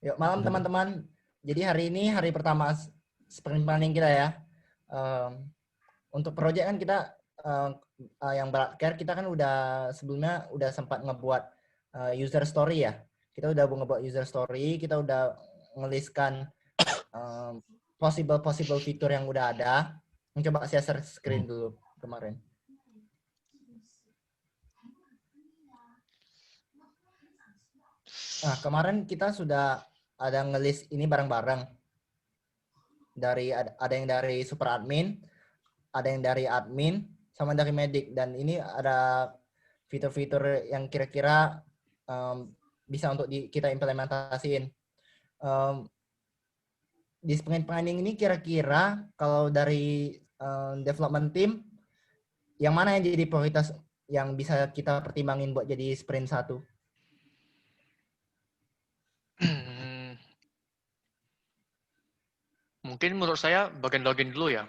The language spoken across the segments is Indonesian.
Yuk, malam teman-teman. Jadi hari ini hari pertama sprint planning kita ya. Untuk project kan kita yang Care kita kan udah sebelumnya udah sempat ngebuat user story ya. Kita udah ngebuat user story, kita udah ngeliskan possible fitur yang udah ada. Coba saya share screen dulu kemarin. Nah, kemarin kita sudah ada ngelis ini bareng-bareng. Ada yang dari super admin, ada yang dari admin, sama dari medik. Dan ini ada fitur-fitur yang kira-kira bisa untuk kita implementasiin. Di sprint planning ini kira-kira kalau dari development team, yang mana yang jadi prioritas yang bisa kita pertimbangin buat jadi sprint 1? Mungkin menurut saya bagian login dulu ya.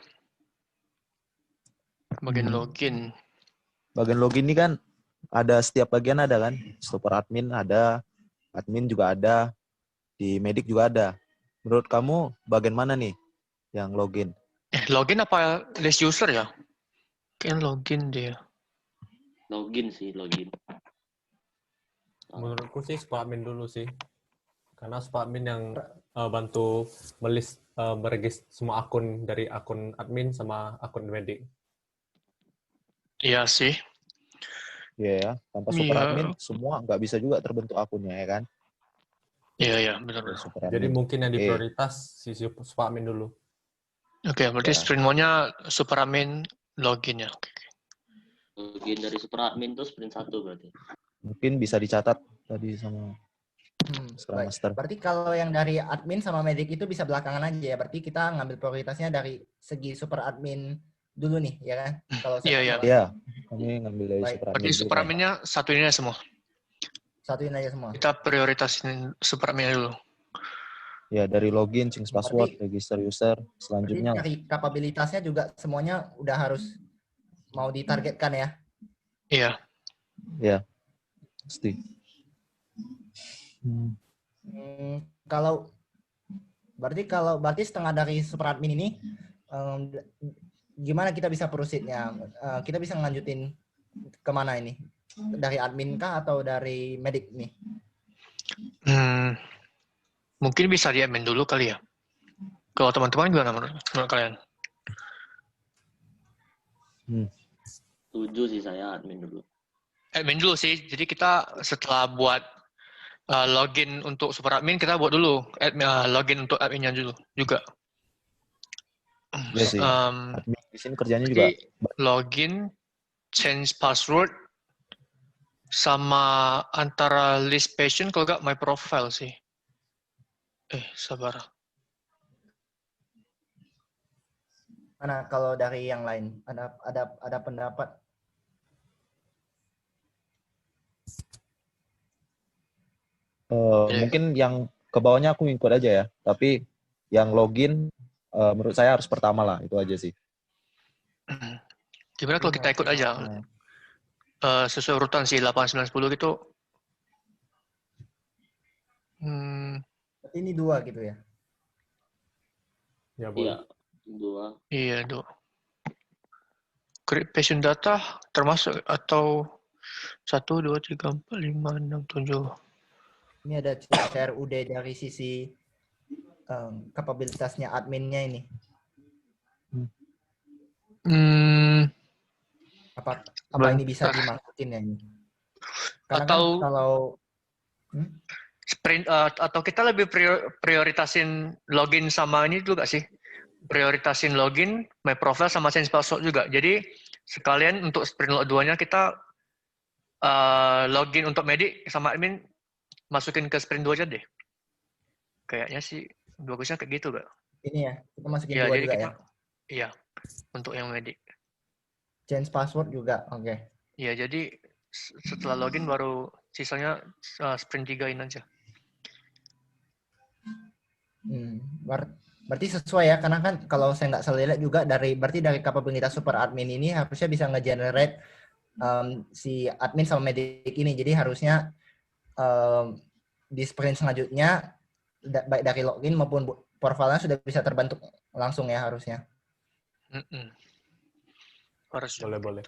Bagian login. Bagian login ini kan ada setiap bagian ada kan. Super admin ada, admin juga ada, di medik juga ada. Menurut kamu bagian mana nih yang login? Login apa list user ya? Kayaknya login dia. Login sih, login. Menurutku sih super admin dulu sih. Karena super admin yang bantu meregis semua akun dari akun admin sama akun medik. Iya sih. Iya ya, tanpa super admin semua nggak bisa juga terbentuk akunnya ya kan? Iya benar. Jadi mungkin yang diprioritas si super admin dulu. Oke, berarti sprint mode-nya super admin login ya. Login dari super admin tuh sprint 1 berarti. Mungkin bisa dicatat tadi sama Scrum Master. Berarti kalau yang dari admin sama medik itu bisa belakangan aja ya. Berarti kita ngambil prioritasnya dari segi super admin dulu nih, ya kan? Kalau Iya. Kami ngambil dari super admin. Berarti super adminnya satuin aja semua. Satuin aja semua. Kita prioritasin super adminnya dulu. Ya, dari login, change password, register user, selanjutnya. Dari kapabilitasnya juga semuanya udah harus mau ditargetkan ya? Iya. Iya, pasti. Berarti setengah dari super admin ini, gimana kita bisa proceed-nya? Kita bisa ngelanjutin kemana ini? Dari admin kah atau dari medik nih? Mungkin bisa di admin dulu kali ya. Kalau teman-teman gimana menurut kalian? Setuju sih saya admin dulu. Admin dulu sih. Jadi kita setelah buat login untuk super admin, kita buat dulu login untuk adminnya dulu juga. Iya sih. Admin di sini kerjanya juga. Login, change password, sama antara list patient kalau nggak my profile sih. Sabar. Mana kalau dari yang lain ada pendapat? Mungkin yang ke bawahnya aku ngikut aja ya. Tapi yang login menurut saya harus pertama lah, itu aja sih. Gimana kalau kita ikut aja? Sesuai urutan sih 8, 9, 10 gitu. Ini 2 gitu ya? Ya, boleh. Iya, 2. Create patient data termasuk atau 1, 2, 3, 4, 5, 6, 7. Ini ada CRUD dari sisi kapabilitasnya adminnya ini. Apa ini bisa dimasukin ya ini? Karena atau kan kalau sprint atau kita lebih prioritasin login sama ini juga sih. Prioritasin login, my profile sama change password juga. Jadi sekalian untuk sprint 2-nya kita login untuk medik sama admin masukin ke sprint 2 aja deh. Kayaknya sih bagusnya kayak gitu, Kak. Ini ya, kita masukin ya, 2 jadi juga kita, ya? Iya, untuk yang medik. Change password juga, oke. Iya, jadi setelah login baru sisanya sprint 3-in aja. Berarti sesuai ya, karena kan kalau saya nggak salah lihat juga berarti dari kapabilitas super admin ini harusnya bisa nge-generate si admin sama medik ini. Jadi harusnya di sprint selanjutnya baik dari login maupun profilnya sudah bisa terbentuk langsung ya harusnya. Harus. Boleh.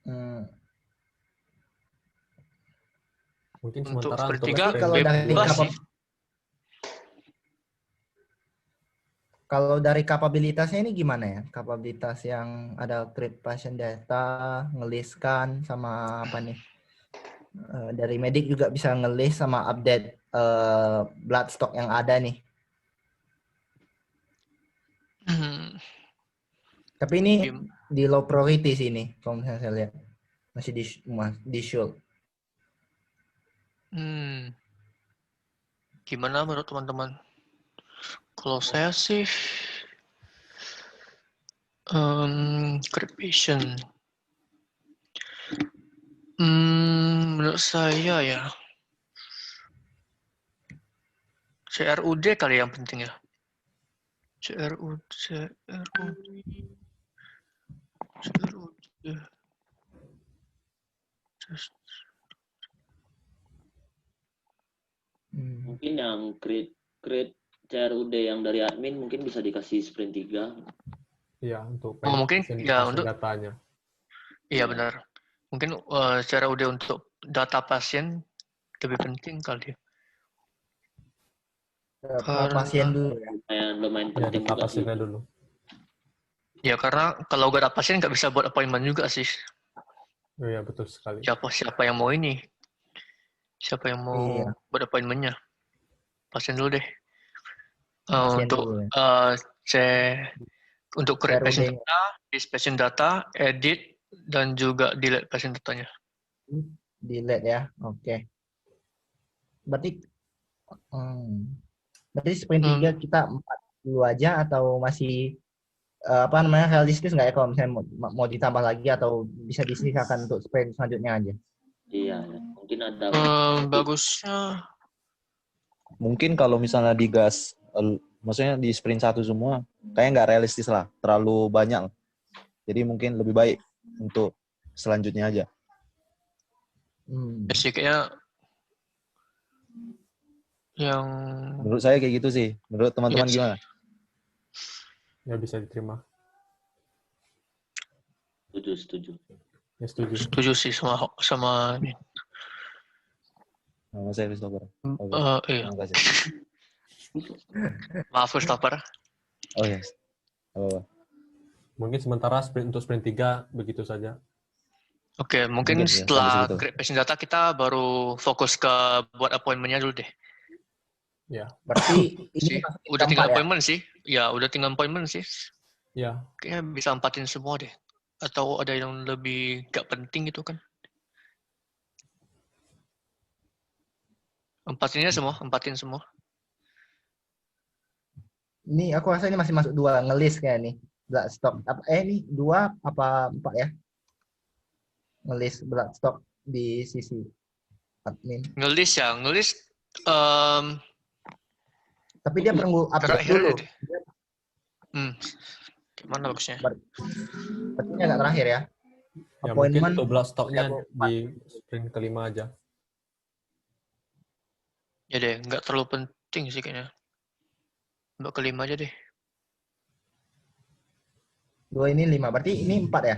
Hmm. Mungkin Untuk sementara untuk sepertiga, sprint kalau dari bebas dua, sih. Kalau dari kapabilitasnya ini gimana ya? Kapabilitas yang ada create patient data, ngeliskan sama apa nih? Dari medik juga bisa ngelis sama update blood stock yang ada nih. Tapi ini di low priority sih ini, kalau misalnya saya lihat. Masih di show. Gimana menurut teman-teman? Kalau saya sih create patient. Menurut saya ya CRUD kali yang penting ya. CRUD. Mungkin yang create CRUD yang dari admin mungkin bisa dikasih sprint 3. Iya, untuk mungkin ya pasien untuk datanya. Iya benar. Mungkin CRUD untuk data pasien lebih penting kali. Pasien dulu ya. Lumayan Ya, penting data juga sih. pasiennya dulu. Ya karena kalau gak ada pasien nggak bisa buat appointment juga sih. Oh, iya, betul sekali. Siapa yang mau ini? Siapa yang mau Iya. buat appointmentnya? Pasien dulu deh. Pasien Untuk dulu ya. untuk create patient CRUD-nya. data, list patient data, edit dan juga delete patient datanya. Delete ya. Oke. Berarti sprint 3 kita 4 dulu aja atau masih apa namanya realistis nggak ya kalau misalnya mau ditambah lagi atau bisa disisakan untuk sprint selanjutnya aja? Iya, mungkin ada. Bagusnya Mungkin kalau misalnya digas, maksudnya di sprint 1 semua, kayaknya nggak realistis lah, terlalu banyak. Jadi mungkin lebih baik untuk selanjutnya aja. ya sih kayaknya yang Menurut saya kayak gitu sih. Menurut teman-teman Yes. gimana? Ya, bisa diterima. Setuju. Ya, setuju. Setuju sih sama ini. Nama saya Christopher. Iya. Terima kasih. Maaf Christopher. Oh yes. Oh. Mungkin sementara untuk sprint 3 begitu saja. Oke, mungkin Mungkin ya, setelah sampai segitu. create patient data kita baru fokus ke buat appointment-nya dulu deh. Ya. Berarti ini Udah tinggal ya? appointment sih. Ya, udah tinggal appointment sih. Ya. Kayaknya bisa empatin semua deh. Atau ada yang lebih gak penting gitu kan? Empatin semua. Ini aku rasa ini masih masuk 2 ngelis kayak nih. Blood stock. Ini 2 apa 4 ya? Ngelis blood stock di sisi admin. Ngelis Tapi dia perlu update terakhir dulu. deh. Gimana bagusnya? Berarti ini agak terakhir ya. Ya, mungkin Appointment untuk blood stock-nya 34. di sprint kelima aja. Ya deh, nggak terlalu penting sih kayaknya. Mbak kelima aja deh. 2 ini 5. Berarti ini 4 ya?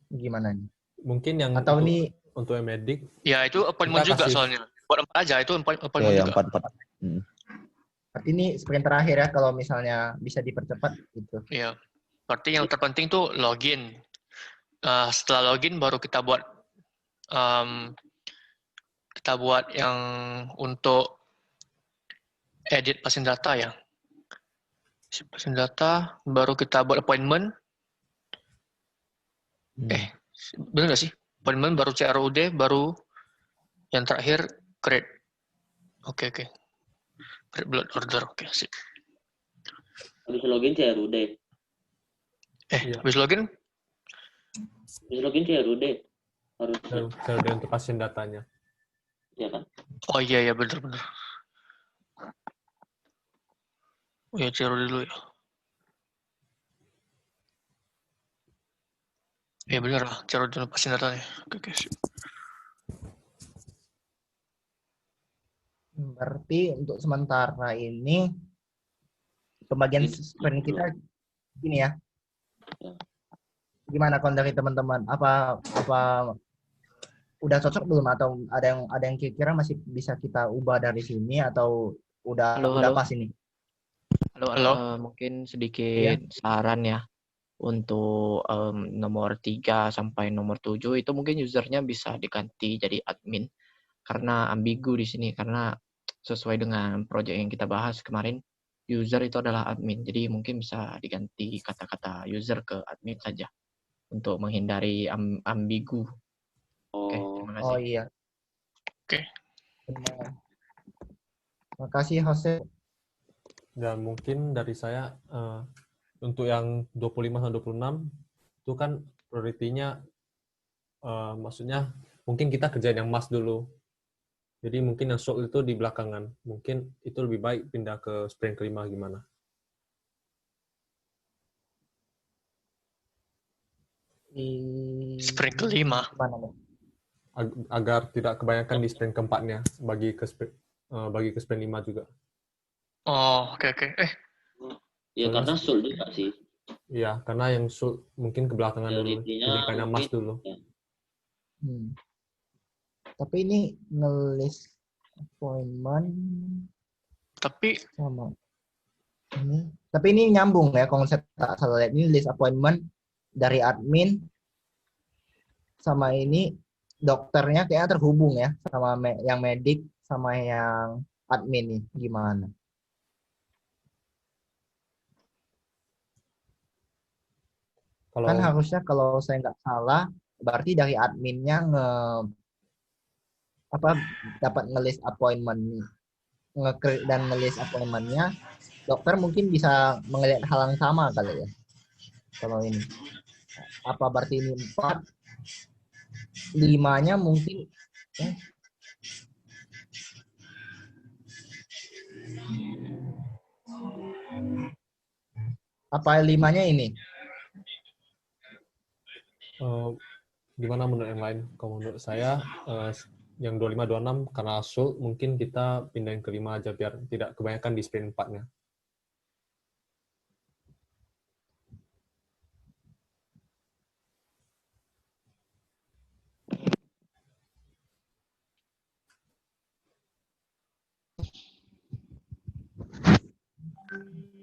Gimana nih? Mungkin yang atau ini untuk medik. Ya itu appointment juga soalnya. Buat 4 aja itu appointment Ya, juga. 4. Berarti ini sprint terakhir ya kalau misalnya bisa dipercepat gitu. Iya. Berarti yang terpenting tuh login. Setelah login baru kita buat yang untuk edit pasien data ya. Pasien data baru kita buat appointment. Bener nggak sih? Appointment baru CRUD baru yang terakhir create. Oke. Create blood order. Oke, sip. Habis login CRUD. Habis login? Habis login CRUD. Harus CRUD untuk pasien datanya. Iya kan? Oh iya bener. Oh ya CRUD dulu ya. Iya bener lah, CRUD dulu pasien datanya. Oke, sip. Berarti untuk sementara ini pembagian sprint kita ini ya. Ya. Gimana kalau dari teman-teman? Apa udah cocok belum atau ada yang kira-kira masih bisa kita ubah dari sini atau udah Halo. pas ini? Halo. Mungkin sedikit saran ya untuk nomor 3 sampai nomor 7 itu mungkin usernya bisa diganti jadi admin karena ambigu di sini karena sesuai dengan proyek yang kita bahas kemarin user itu adalah admin jadi mungkin bisa diganti kata-kata user ke admin saja untuk menghindari ambigu. Oke, terima kasih. Oh iya. Oke. Terima kasih Jose. Dan mungkin dari saya untuk yang 25 sampai 26 itu kan prioritinya maksudnya mungkin kita kerjain yang mas dulu. Jadi mungkin yang short itu di belakangan. Mungkin itu lebih baik pindah ke sprint kelima gimana? Sprint kelima. Agar tidak kebanyakan di sprint keempatnya bagi ke sprint 5 juga. Oh, oke. Ya karena sul juga sih. Iya, karena yang sul mungkin ke belakangan dulu. Jadi karena mas dulu. Ya. Tapi ini nge-list appointment sama ini. Tapi ini nyambung ya kalau saya tak salah lihat. Ini list appointment dari admin sama ini dokternya kayaknya terhubung ya sama yang medik sama yang admin nih. Gimana? Kan harusnya kalau saya nggak salah berarti dari adminnya dapat nge-list appointment dan nge-list appointment-nya dokter mungkin bisa melihat hal yang sama kali ya kalau ini apa berarti ini 4 5-nya mungkin apa 5-nya ini gimana menurut yang lain? Kalau menurut saya yang 25-26 karena sul mungkin kita pindahin ke 5 aja biar tidak kebanyakan di sprint 4-nya.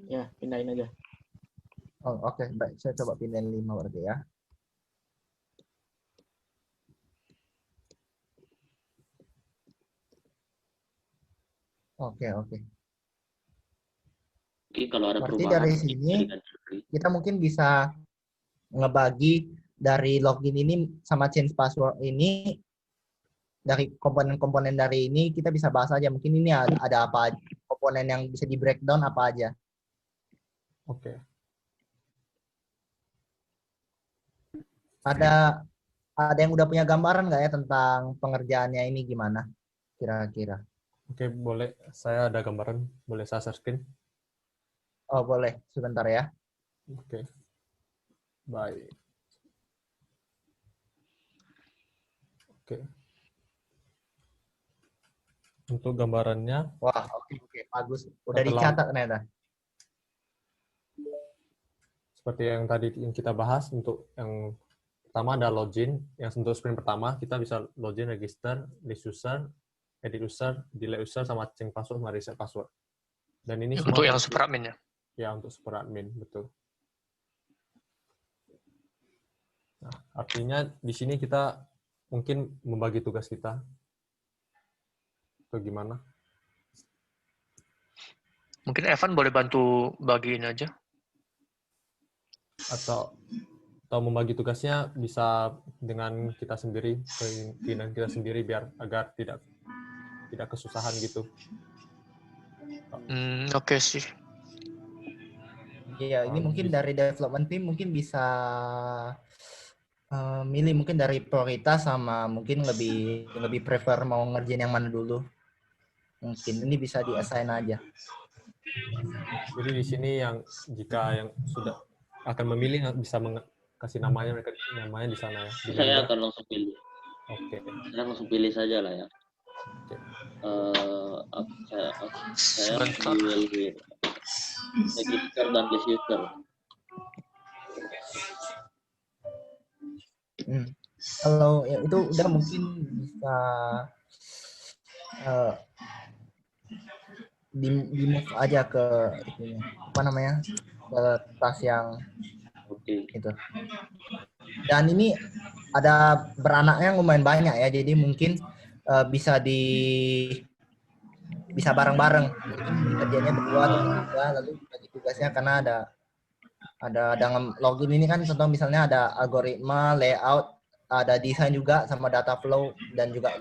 Ya, pindahin aja. Oh, oke. Baik, saya coba pindahin 5 berarti ya. Oke. Mungkin kalau ada Berarti perubahan dari sini kita mungkin bisa ngebagi dari login ini sama change password ini dari komponen-komponen dari ini kita bisa bahas aja. Mungkin ini ada apa aja, komponen yang bisa di breakdown apa aja. Oke. Ada yang udah punya gambaran nggak ya tentang pengerjaannya ini gimana kira-kira? Oke, boleh. Saya ada gambaran. Boleh saya share screen? Oh, boleh. Sebentar ya. Oke. Baik. Oke. Untuk gambarannya. Wah, oke. Bagus. Udah dicatat ternyata. Seperti yang tadi kita bahas, untuk yang pertama ada login. Yang untuk sprint pertama, kita bisa login, register, list user, edit user, delete user, sama change password, sama reset password. Dan ini untuk yang super admin ya? Ya, untuk super admin, betul. Nah, artinya di sini kita mungkin membagi tugas kita. Atau gimana? Mungkin Evan boleh bantu bagiin aja. Atau membagi tugasnya bisa dengan kita sendiri, keinginan kita sendiri biar agar tidak kesusahan gitu. Oke sih. Iya, ini mungkin dari development team mungkin bisa milih mungkin dari prioritas sama mungkin lebih prefer mau ngerjain yang mana dulu. Mungkin ini bisa di-assign aja. Jadi di sini yang jika yang sudah akan memilih bisa kasih namanya di sana ya. Saya akan langsung pilih. Oke. Saya langsung pilih saja lah ya. Oke. saya Sebentar. ambil register dan guest user. Kalau ya itu udah mungkin bisa di move aja ke itunya, apa namanya, ke tas yang Oke. itu. Dan ini ada beranaknya lumayan banyak ya, jadi mungkin bisa bareng-bareng. Mungkin dikerjanya berdua atau bertiga, lalu bagi tugasnya karena ada dengan login ini kan, contoh misalnya ada algoritma, layout, ada desain juga sama data flow, dan juga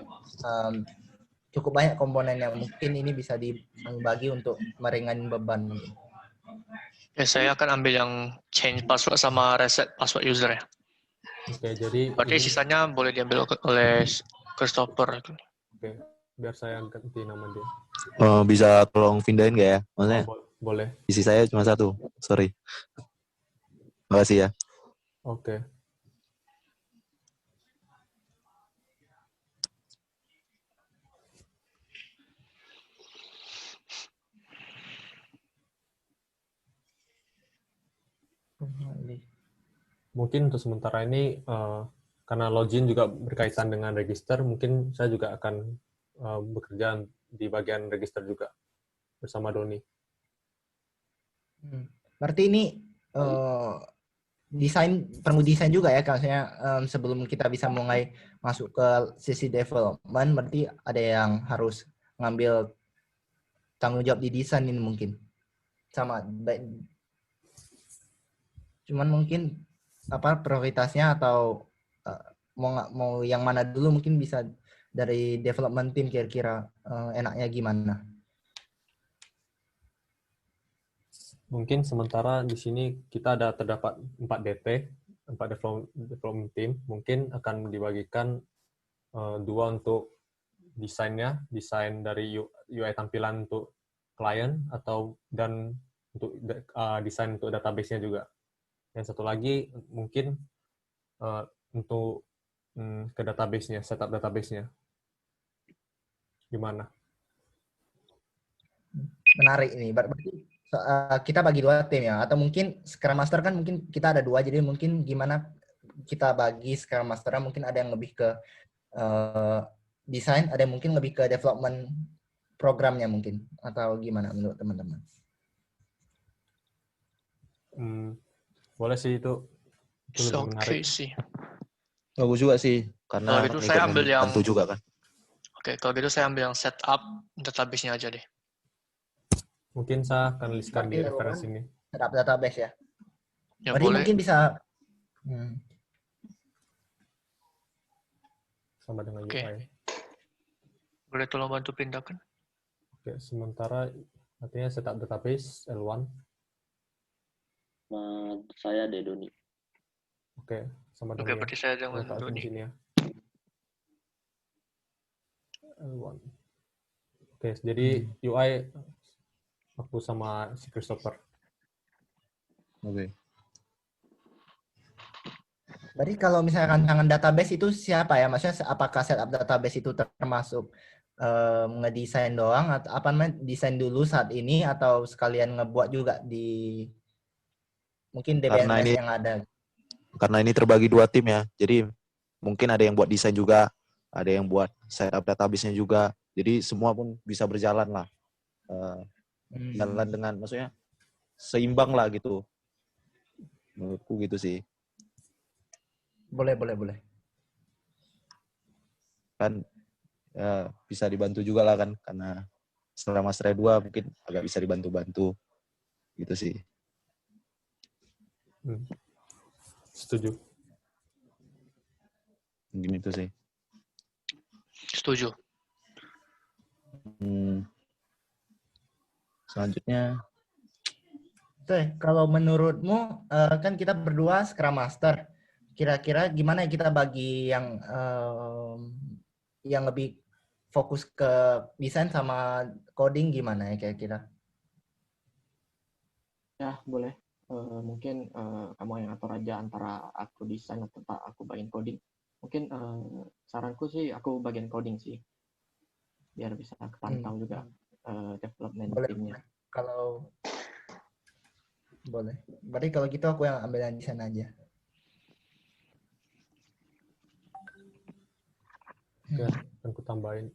cukup banyak komponen yang mungkin ini bisa dibagi untuk meringankan beban mungkin. Ya, saya akan ambil yang change password sama reset password user ya. Oke, jadi Berarti ini sisanya boleh diambil oleh Christopher. oke, biar saya ganti nama dia. Bisa tolong pindahin nggak ya? Maksudnya Boleh. isi saya cuma satu. Sorry. Makasih ya. Oke. Mungkin untuk sementara ini karena login juga berkaitan dengan register, mungkin saya juga akan bekerja di bagian register juga bersama Doni. Berarti ini perlu desain juga ya, maksudnya sebelum kita bisa mulai masuk ke sisi development, berarti ada yang harus ngambil tanggung jawab di desain ini mungkin. Sama, cuman mungkin apa prioritasnya atau mau yang mana dulu, mungkin bisa dari development team kira-kira enaknya gimana? Mungkin sementara di sini kita terdapat 4 DT, 4 development team. Mungkin akan dibagikan 2 untuk desainnya, desain dari UI tampilan untuk klien dan untuk desain untuk database-nya juga. Yang satu lagi mungkin untuk ke database-nya, setup database-nya. Gimana? Menarik ini. Berarti kita bagi 2 tim ya, atau mungkin Scrum Master kan mungkin kita ada 2, jadi mungkin gimana kita bagi Scrum Master, mungkin ada yang lebih ke desain, ada yang mungkin lebih ke development programnya mungkin, atau gimana menurut teman-teman? Boleh sih, itu lebih menarik. Sih. Bagus juga sih, karena Kalau gitu saya ambil yang bantu juga kan. Oke, kalau gitu saya ambil yang setup database-nya aja deh. Mungkin saya akan listkan di Berarti referensi ini. setup database ya. Ya, Berarti boleh. mungkin bisa Sama dengan Oke. UI. Boleh tolong bantu pindahkan? Oke, sementara artinya setup database L1. Saya deh Doni. Oke, sama Oke, dengan berarti saya dengan letak di Doni. sini ya. L1. Oke, jadi UI aku sama si Christopher. Oke. Berarti kalau misalkan tangan database itu siapa ya? Maksudnya apakah setup database itu termasuk ngedesain doang, atau apa namanya, desain dulu saat ini, atau sekalian ngebuat juga di mungkin DBMS yang ada? Karena ini terbagi 2 tim ya, jadi mungkin ada yang buat desain juga, ada yang buat setup database-nya juga, jadi semua pun bisa berjalan lah, jalan dengan, maksudnya seimbang lah gitu, menurutku gitu sih. Boleh. Kan ya, bisa dibantu juga lah kan, karena selama Master 2 mungkin agak bisa dibantu-bantu gitu sih. Setuju. Mungkin itu sih. Setuju. Selanjutnya. Oke, kalau menurutmu kan kita berdua Scrum Master, kira-kira gimana ya kita bagi yang lebih fokus ke desain sama coding, gimana ya kira-kira? Ya, boleh. Mungkin kamu yang atur aja antara aku desain atau aku bagian coding. Mungkin saranku sih aku bagian coding sih, biar bisa kepantau juga development Boleh. timnya. Kalau boleh. Berarti kalau gitu aku yang ambil yang desain aja. Oke, akan ku tambahin.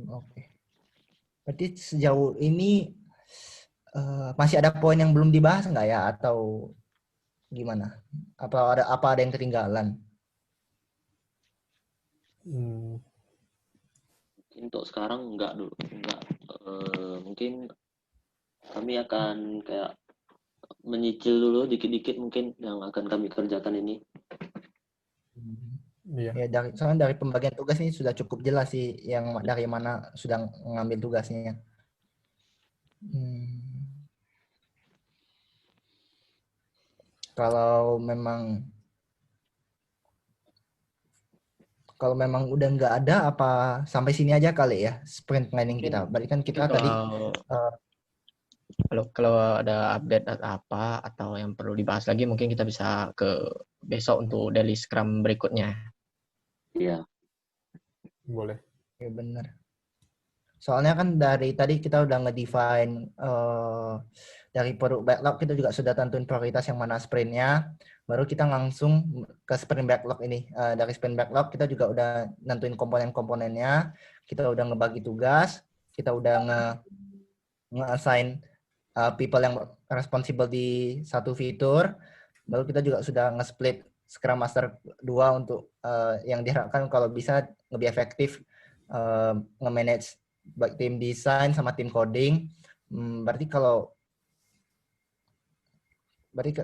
Oke. Berarti sejauh ini masih ada poin yang belum dibahas nggak ya, atau gimana? Apa ada yang ketinggalan? Hmm, Untuk sekarang enggak dulu, enggak. Mungkin kami akan kayak menyicil dulu dikit-dikit mungkin yang akan kami kerjakan ini. iya. Ya soalnya dari pembagian tugas ini sudah cukup jelas sih yang dari mana sudah mengambil tugasnya. Kalau memang udah nggak ada, apa sampai sini aja kali ya sprint planning kita. Berarti kan kita tadi Kalau ada update atau apa atau yang perlu dibahas lagi, mungkin kita bisa ke besok untuk daily scrum berikutnya. Iya. Boleh. ya benar. Soalnya kan dari tadi kita udah nge-define dari produk backlog, kita juga sudah tentuin prioritas yang mana sprintnya. Baru kita langsung ke sprint backlog ini. Dari sprint backlog kita juga udah nentuin komponen-komponennya. Kita udah ngebagi tugas. Kita udah nge-assign people yang responsible di satu fitur. Baru kita juga sudah nge-split Scrum Master 2 untuk yang diharapkan kalau bisa lebih efektif nge-manage baik tim desain sama tim coding. Berarti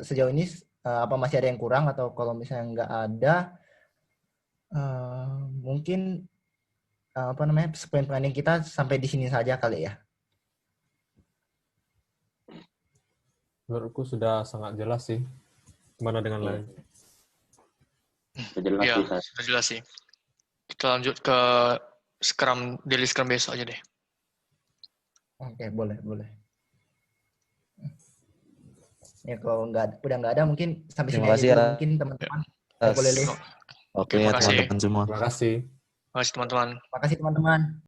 sejauh ini apa masih ada yang kurang, atau kalau misalnya nggak ada, mungkin sprint planning kita sampai di sini saja kali ya. Menurutku sudah sangat jelas sih. Gimana dengan lain? Sudah jelas Iya, sih, Sas. sudah jelas sih. Kita lanjut ke daily scrum besok aja deh. Oke, boleh. Ya kalau udah nggak ada, mungkin sampai sini Terima aja kasih dulu ya. mungkin teman-teman. Yes. Boleh. Oke, Terima kasih. teman-teman semua. Terima kasih. Terima kasih teman-teman. Makasih teman-teman.